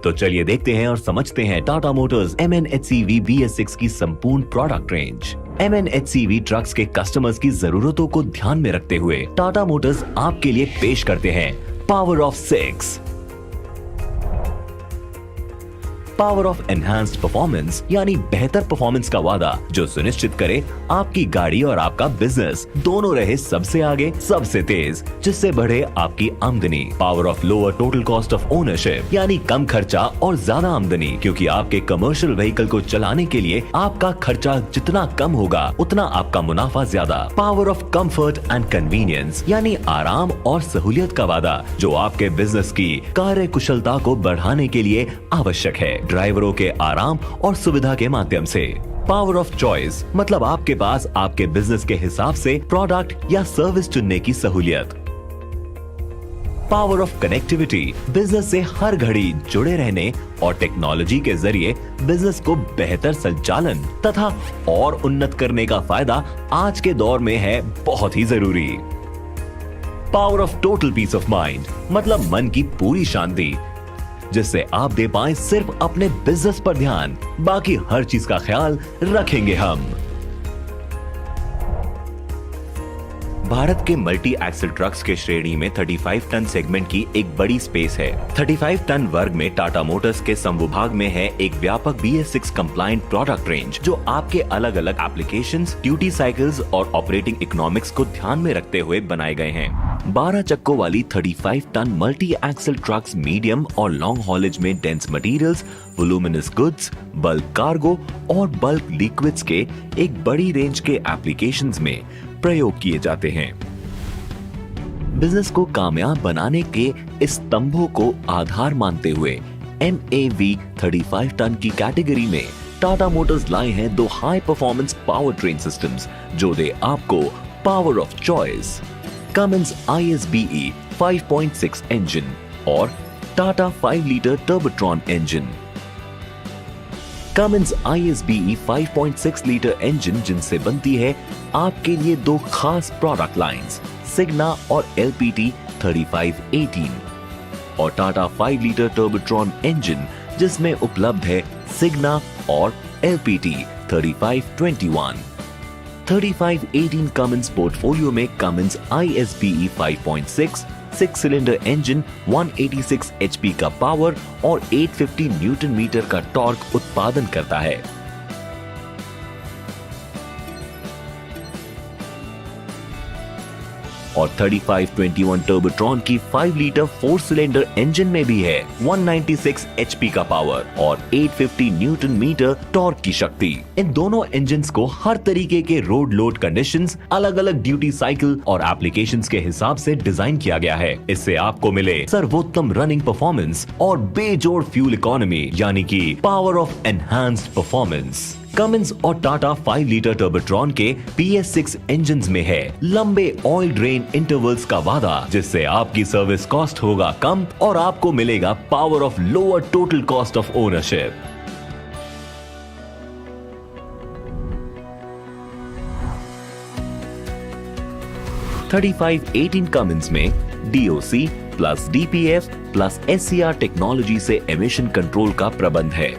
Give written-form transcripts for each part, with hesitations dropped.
तो चलिए देखते हैं और समझते हैं टाटा मोटर्स MNHCV BS6 की संपूर्ण प्रोडक्ट रेंज। MNHCV ट्रक्स के कस्टमर्स की जरूरतों को ध्यान में रखते हुए टाटा मोटर्स आपके लिए पेश करते हैं power of 6। Power of enhanced performance यानी बेहतर परफॉर्मेंस का वादा जो सुनिश्चित करे आपकी गाड़ी और आपका बिजनेस दोनों रहे सबसे आगे, सबसे तेज, जिससे बढ़े आपकी आमदनी। Power of lower total cost of ownership यानी कम खर्चा और ज्यादा आमदनी, क्योंकि आपके कमर्शियल व्हीकल को चलाने के लिए आपका खर्चा जितना कम होगा उतना आपका मुनाफा ज्यादा। Power of comfort and convenience यानी आराम और सहूलियत का वादा जो आपके बिजनेस की कार्य कुशलता को बढ़ाने के लिए आवश्यक है, ड्राइवरों के आराम और सुविधा के माध्यम से। पावर ऑफ चॉइस मतलब आपके पास आपके बिजनेस के हिसाब से प्रोडक्ट या सर्विस चुनने की सहूलियत। पावर ऑफ कनेक्टिविटी बिजनेस से हर घड़ी जुड़े रहने और टेक्नोलॉजी के जरिए बिजनेस को बेहतर संचालन तथा और उन्नत करने का फायदा आज के दौर में है बहुत ही जरूरी। Power of total peace of mind मतलब मन की पूरी शांति, जिससे आप दे पाएं सिर्फ अपने बिजनेस पर ध्यान, बाकी हर चीज का ख्याल रखेंगे हम। भारत के मल्टी एक्सल ट्रक्स के श्रेणी में 35 टन सेगमेंट की एक बड़ी स्पेस है। 35 टन वर्ग में टाटा मोटर्स के संविभाग में है एक व्यापक BS6 कंप्लायंट प्रोडक्ट रेंज जो आपके अलग अलग एप्लीकेशंस, ड्यूटी साइकिल्स और ऑपरेटिंग इकोनॉमिक्स को ध्यान में रखते हुए बनाए गए हैं। 12 चक्कों वाली 35 ton multi axle trucks medium और लॉन्ग हॉलेज में dense materials, voluminous goods, bulk cargo और बल्क लिक्विड्स के एक बड़ी रेंज के एप्लीकेशंस में प्रयोग किए जाते हैं। बिजनेस को कामयाब बनाने के इस स्तंभों को आधार मानते हुए MAV 35 टन की कैटेगरी में टाटा मोटर्स लाए हैं दो high performance power train systems जो दे आपको power of choice. Cummins ISBE 5.6 engine और Tata 5 litre Turbotron engine. Cummins ISBE 5.6 litre engine जिनसे बनती है आपके लिए दो खास प्रोडक्ट लाइंस, सिग्ना और LPT 3518 और टाटा 5 लीटर टर्बोट्रॉन इंजन जिसमें उपलब्ध है सिग्ना और LPT 3521। 3518 Cummins पोर्टफोलियो में Cummins ISBE 5.6 6 cylinder engine 186 HP का पावर और 850 न्यूटन मीटर का टॉर्क उत्पादन करता है। और 3521 टर्बोट्रॉन की 5 लीटर 4 सिलेंडर इंजन में भी है 196 HP का पावर और 850 न्यूटन मीटर टॉर्क की शक्ति। इन दोनों इंजन्स को हर तरीके के रोड लोड कंडीशंस, अलग अलग ड्यूटी साइकिल और एप्लीकेशंस के हिसाब से डिजाइन किया गया है। इससे आपको मिले सर्वोत्तम रनिंग परफॉर्मेंस और बेजोड़ फ्यूल इकोनॉमी यानी कि power of enhanced performance. Cummins और टाटा 5 लीटर टर्बोट्रॉन के BS6 इंजन्स में है लंबे ऑयल ड्रेन इंटरवल्स का वादा, जिससे आपकी सर्विस कॉस्ट होगा कम और आपको मिलेगा power of lower total cost of ownership. Cummins में DOC plus DPF plus SCR technology से एमिशन कंट्रोल का प्रबंध है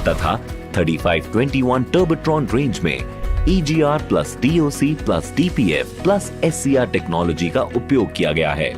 तथा 3521 टर्बोट्रॉन रेंज में EGR plus DOC plus DPF plus SCR technology का उपयोग किया गया है।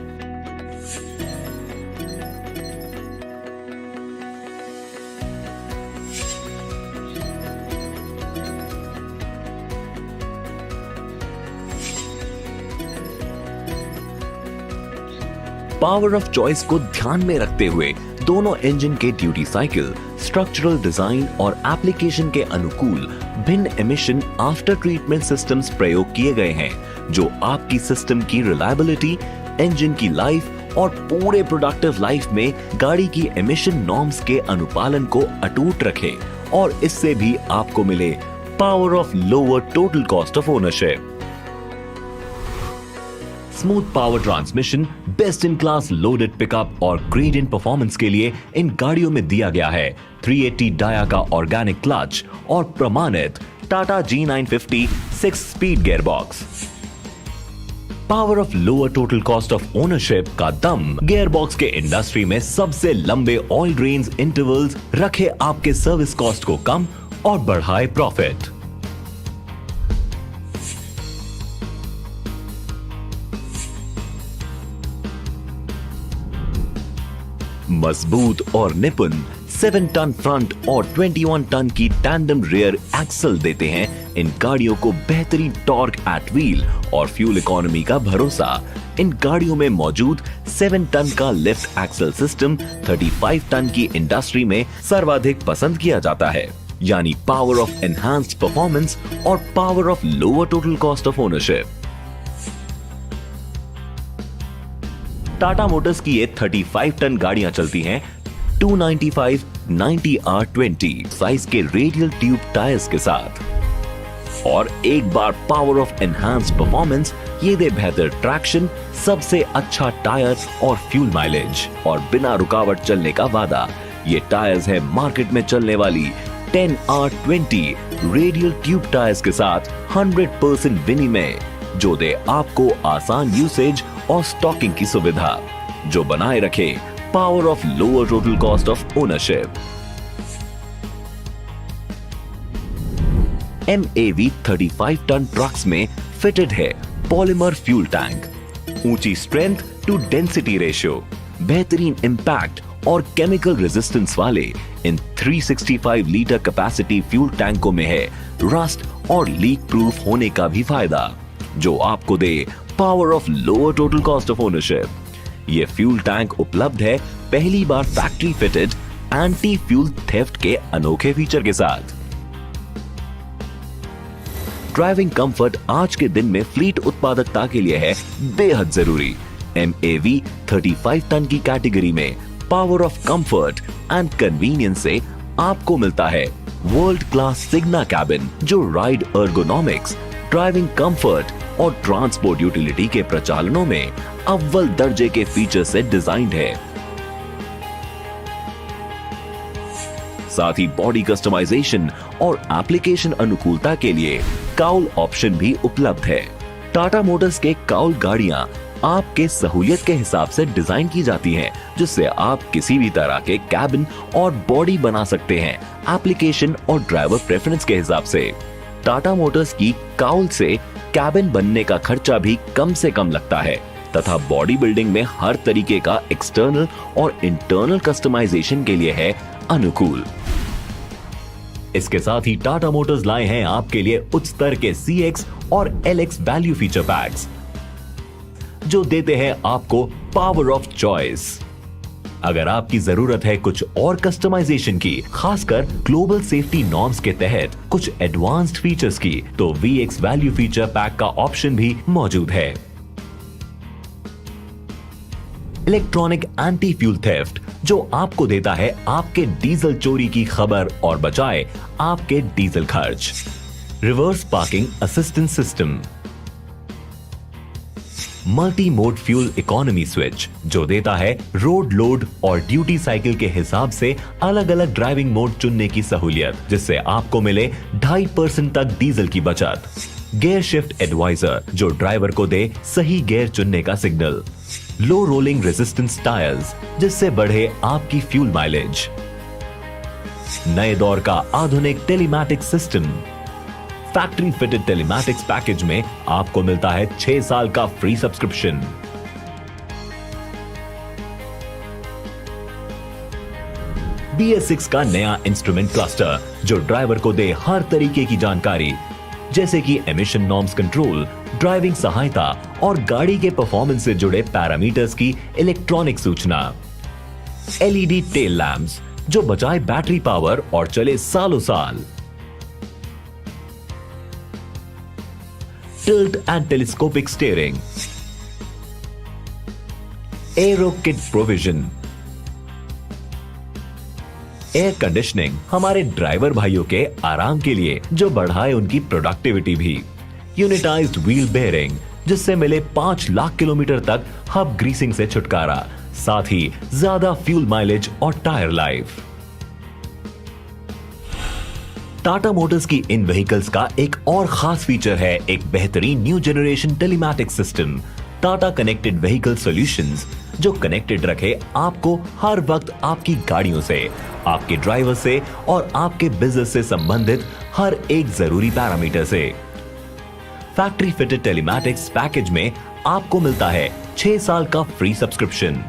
पावर ऑफ चॉइस को ध्यान में रखते हुए दोनों इंजन के ड्यूटी साइकिल, स्ट्रक्चरल डिजाइन और एप्लीकेशन के अनुकूल भिन्न एमिशन आफ्टर ट्रीटमेंट सिस्टम्स प्रयोग किए गए हैं जो आपकी सिस्टम की रिलायबिलिटी, इंजन की लाइफ और पूरे प्रोडक्टिव लाइफ में गाड़ी की एमिशन नॉर्म्स के अनुपालन को अटूट रखे और इससे भी आपको मिले power of lower total cost of ownership. Smooth power transmission, best in class loaded pickup और ग्रेडियंट परफॉर्मेंस के लिए इन गाड़ियों में दिया गया है 380 डाया का ऑर्गेनिक क्लच और प्रमाणित Tata G950 6 speed gearbox. Power of lower total cost of ownership का दम गियरबॉक्स के इंडस्ट्री में सबसे लंबे ऑयल रेंज इंटरवल्स रखे आपके सर्विस कॉस्ट को कम और बढ़ाए प्रॉफिट। मजबूत और निपुण 7 टन फ्रंट और 21 टन की टैंडम रियर एक्सल देते हैं इन गाड़ियों को बेहतरीन टॉर्क एट व्हील और फ्यूल इकोनॉमी का भरोसा। इन गाड़ियों में मौजूद 7 टन का लिफ्ट एक्सल सिस्टम 35 टन की इंडस्ट्री में सर्वाधिक पसंद किया जाता है, यानी पावर ऑफ एनहांस्ड परफॉर्मेंस और power of lower total cost of ownership. Tata Motors की ये 35 टन गाड़ियां चलती हैं 295 90R20 साइज के रेडियल ट्यूब टायर्स के साथ, और एक बार पावर ऑफ एनहांस्ड परफॉर्मेंस ये दे बेहतर ट्रैक्शन, सबसे अच्छा टायर और फ्यूल माइलेज और बिना रुकावट चलने का वादा। ये टायर्स है मार्केट में चलने वाली 10R20 रेडियल ट्यूब टायर्स के साथ 100% विनिमय, जो दे आपको आसान यूसेज और स्टॉकिंग की सुविधा, जो बनाए रखे power of lower total cost of ownership. MAV 35 ton trucks में फिटेड है पॉलीमर फ्यूल टैंक, ऊंची स्ट्रेंथ टू डेंसिटी रेशियो, बेहतरीन इंपैक्ट और केमिकल रेजिस्टेंस वाले इन 365 लीटर कैपेसिटी फ्यूल टैंकों में है रस्ट और लीक प्रूफ होने का भी फायदा, जो आपको दे power of lower total cost of ownership. ये फ्यूल टैंक उपलब्ध है पहली बार factory fitted anti fuel theft के अनोखे फीचर के साथ। ड्राइविंग कंफर्ट आज के दिन में फ्लीट उत्पादकता के लिए है बेहद जरूरी। MAV 35 टन की कैटेगरी में power of comfort and convenience से आपको मिलता है वर्ल्ड क्लास सिग्ना कैबिन, जो राइड एर्गोनॉमिक्स, ड्राइविंग कंफर्ट और ट्रांसपोर्ट यूटिलिटी के प्रचालनों में अव्वल दर्जे के फीचर से डिजाइन्ड है। साथ ही बॉडी कस्टमाइजेशन और एप्लीकेशन अनुकूलता के लिए काउल ऑप्शन भी उपलब्ध है। टाटा मोटर्स के काउल गाड़ियां आपके सहूलियत के हिसाब से डिजाइन की जाती हैं, जिससे आप किसी भी तरह के कैबिन और बॉडी बना सकते हैं एप्लीकेशन और ड्राइवर प्रेफरेंस के हिसाब से। टाटा मोटर्स की काउल से कैबिन बनने का खर्चा भी कम से कम लगता है तथा बॉडी बिल्डिंग में हर तरीके का एक्सटर्नल और इंटरनल कस्टमाइजेशन के लिए है अनुकूल। इसके साथ ही टाटा मोटर्स लाए हैं आपके लिए उच्च स्तर के CX और LX वैल्यू फीचर पैक्स, जो देते हैं आपको पावर ऑफ चॉइस। अगर आपकी जरूरत है कुछ और कस्टमाइजेशन की, खासकर ग्लोबल सेफ्टी नॉर्म्स के तहत कुछ एडवांस्ड फीचर्स की, तो VX वैल्यू फीचर पैक का ऑप्शन भी मौजूद है। इलेक्ट्रॉनिक एंटी फ्यूल थेफ्ट, जो आपको देता है आपके डीजल चोरी की खबर और बचाए आपके डीजल खर्च। Reverse parking assistance system, multi mode fuel economy switch, जो देता है रोड लोड और ड्यूटी साइकिल के हिसाब से अलग अलग ड्राइविंग मोड चुनने की सहूलियत, जिससे आपको मिले 2.5% तक डीजल की बचत। गियर शिफ्ट एडवाइजर, जो ड्राइवर को दे सही गियर चुनने का सिग्नल। लो रोलिंग रेजिस्टेंस टायर्स, जिससे बढ़े आपकी फ्यूल माइलेज। नए दौर का आधुनिक telematics system. Factory fitted telematics package में आपको मिलता है 6 साल का फ्री सब्सक्रिप्शन। BS6 का नया इंस्ट्रूमेंट क्लस्टर, जो ड्राइवर को दे हर तरीके की जानकारी, जैसे कि एमिशन नॉर्म्स कंट्रोल, ड्राइविंग सहायता और गाड़ी के परफॉर्मेंस से जुड़े पैरामीटर्स की इलेक्ट्रॉनिक सूचना। LED टेल लैंप्स, जो बचाए बैटरी पावर और चले सालों साल। Tilt and telescopic steering. Arrow kit provision. Air conditioning, हमारे ड्राइवर भाइयों के आराम के लिए, जो बढ़ाए उनकी प्रोडक्टिविटी भी। यूनिटाइज्ड व्हील बेयरिंग, जिससे मिले 5 लाख किलोमीटर तक हब ग्रीसिंग से छुटकारा, साथ ही ज्यादा फ्यूल माइलेज और टायर लाइफ। टाटा मोटर्स की इन व्हीकल्स का एक और खास फीचर है एक बेहतरीन new generation telematics system, Tata connected vehicle solutions, जो कनेक्टेड रखे आपको हर वक्त आपकी गाड़ियों से, आपके ड्राइवर से और आपके बिजनेस से संबंधित हर एक जरूरी पैरामीटर से। फैक्ट्री फिटेड टेलीमैटिक्स पैकेज में आपको मिलता है 6 साल का फ्री सब्सक्रिप्शन।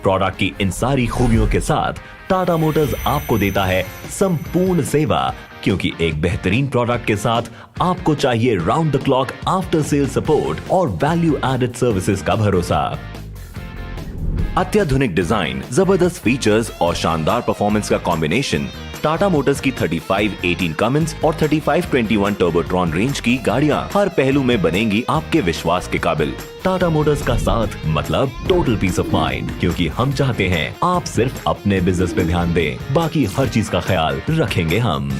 प्रोडक्ट की इन सारी खूबियों के साथ टाटा मोटर्स आपको देता है संपूर्ण सेवा, क्योंकि एक बेहतरीन प्रोडक्ट के साथ आपको चाहिए round the clock after sale support और वैल्यू एडेड सर्विसेज का भरोसा। अत्याधुनिक डिजाइन, जबरदस्त फीचर्स और शानदार परफॉर्मेंस का कॉम्बिनेशन टाटा मोटर्स की 3518 कमिंस और 3521 टर्बोट्रॉन रेंज की गाड़ियां हर पहलू में बनेंगी आपके विश्वास के काबिल। टाटा मोटर्स का साथ मतलब टोटल पीस ऑफ माइंड, क्योंकि हम चाहते हैं आप सिर्फ अपने बिजनेस पे ध्यान दें, बाकी हर चीज का ख्याल रखेंगे हम।